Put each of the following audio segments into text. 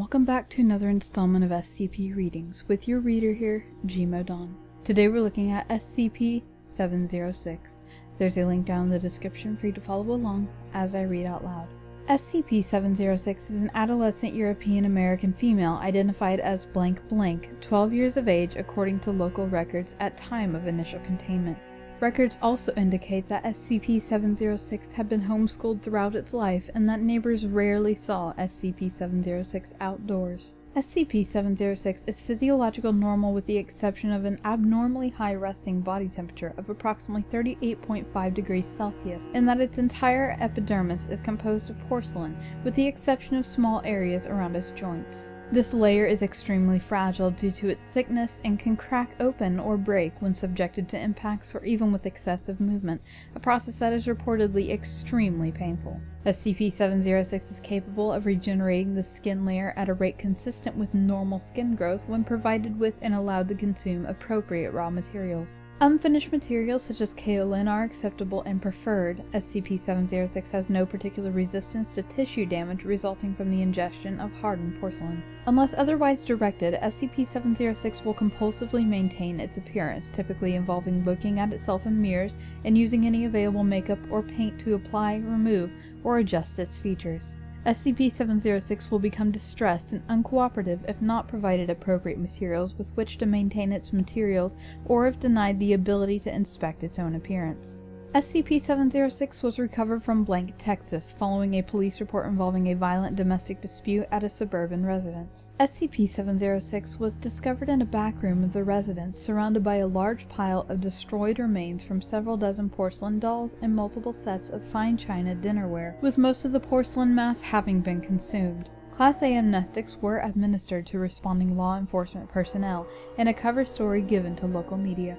Welcome back to another installment of SCP Readings with your reader here, Gmodon. Today we're looking at SCP-706. There's a link down in the description for you to follow along as I read out loud. SCP-706 is an adolescent European American female identified as blank blank, 12 years of age according to local records at time of initial containment. Records also indicate that SCP-706 had been homeschooled throughout its life and that neighbors rarely saw SCP-706 outdoors. SCP-706 is physiological normal with the exception of an abnormally high resting body temperature of approximately 38.5 degrees Celsius, and that its entire epidermis is composed of porcelain, with the exception of small areas around its joints. This layer is extremely fragile due to its thickness and can crack open or break when subjected to impacts or even with excessive movement, a process that is reportedly extremely painful. SCP-706 is capable of regenerating the skin layer at a rate consistent with normal skin growth when provided with and allowed to consume appropriate raw materials. Unfinished materials such as kaolin are acceptable and preferred. SCP-706 has no particular resistance to tissue damage resulting from the ingestion of hardened porcelain. Unless otherwise directed, SCP-706 will compulsively maintain its appearance, typically involving looking at itself in mirrors and using any available makeup or paint to apply, remove, or adjust its features. SCP-706 will become distressed and uncooperative if not provided appropriate materials with which to maintain its materials or if denied the ability to inspect its own appearance. SCP-706 was recovered from Blank, Texas, following a police report involving a violent domestic dispute at a suburban residence. SCP-706 was discovered in a back room of the residence, surrounded by a large pile of destroyed remains from several dozen porcelain dolls and multiple sets of fine china dinnerware, with most of the porcelain mass having been consumed. Class A amnestics were administered to responding law enforcement personnel, and a cover story given to local media.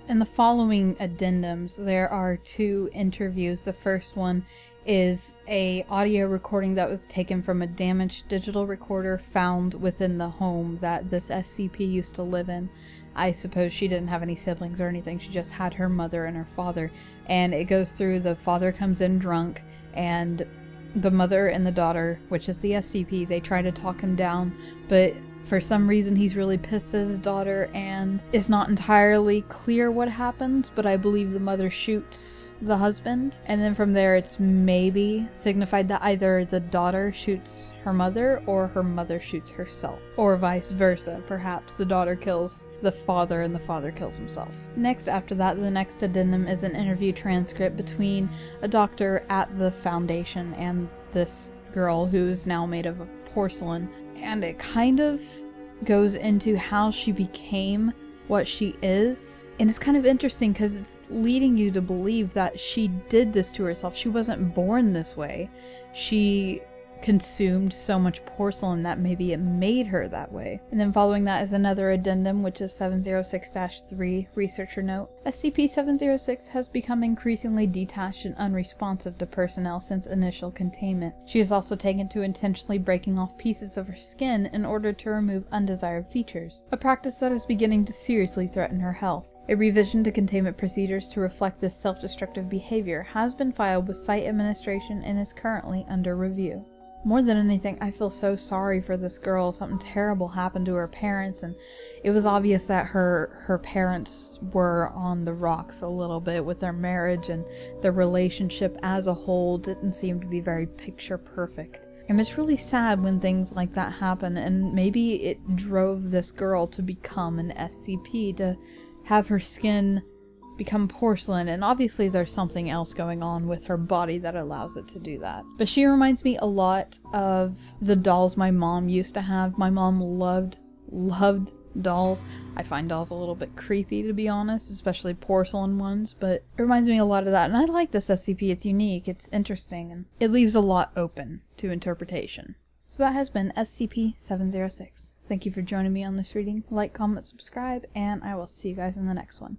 In the following addendums, there are two interviews. The first one is an audio recording that was taken from a damaged digital recorder found within the home that this SCP used to live in. I suppose she didn't have any siblings or anything, she just had her mother and her father. And it goes through, the father comes in drunk, and the mother and the daughter, which is the SCP, they try to talk him down, but for some reason he's really pissed at his daughter, and it's not entirely clear what happens, but I believe the mother shoots the husband, and then from there it's maybe signified that either the daughter shoots her mother or her mother shoots herself, or vice versa. Perhaps the daughter kills the father and the father kills himself. Next, after that, the next addendum is an interview transcript between a doctor at the Foundation and this girl who is now made of porcelain, and it kind of goes into how she became what she is, and it's kind of interesting because it's leading you to believe that she did this to herself. She wasn't born this way. She consumed so much porcelain that maybe it made her that way. And then following that is another addendum, which is 706-3, researcher note. SCP-706 has become increasingly detached and unresponsive to personnel since initial containment. She is also taken to intentionally breaking off pieces of her skin in order to remove undesired features, a practice that is beginning to seriously threaten her health. A revision to containment procedures to reflect this self-destructive behavior has been filed with Site Administration and is currently under review. More than anything, I feel so sorry for this girl. Something terrible happened to her parents, and it was obvious that her parents were on the rocks a little bit with their marriage, and their relationship as a whole didn't seem to be very picture perfect. And it's really sad when things like that happen, and maybe it drove this girl to become an SCP, to have her skin become porcelain, and obviously there's something else going on with her body that allows it to do that. But she reminds me a lot of the dolls my mom used to have. My mom loved dolls. I find dolls a little bit creepy, to be honest, especially porcelain ones, but it reminds me a lot of that, and I like this SCP. It's unique, it's interesting, and it leaves a lot open to interpretation. So that has been SCP-706. Thank you for joining me on this reading. Like, comment, subscribe, and I will see you guys in the next one.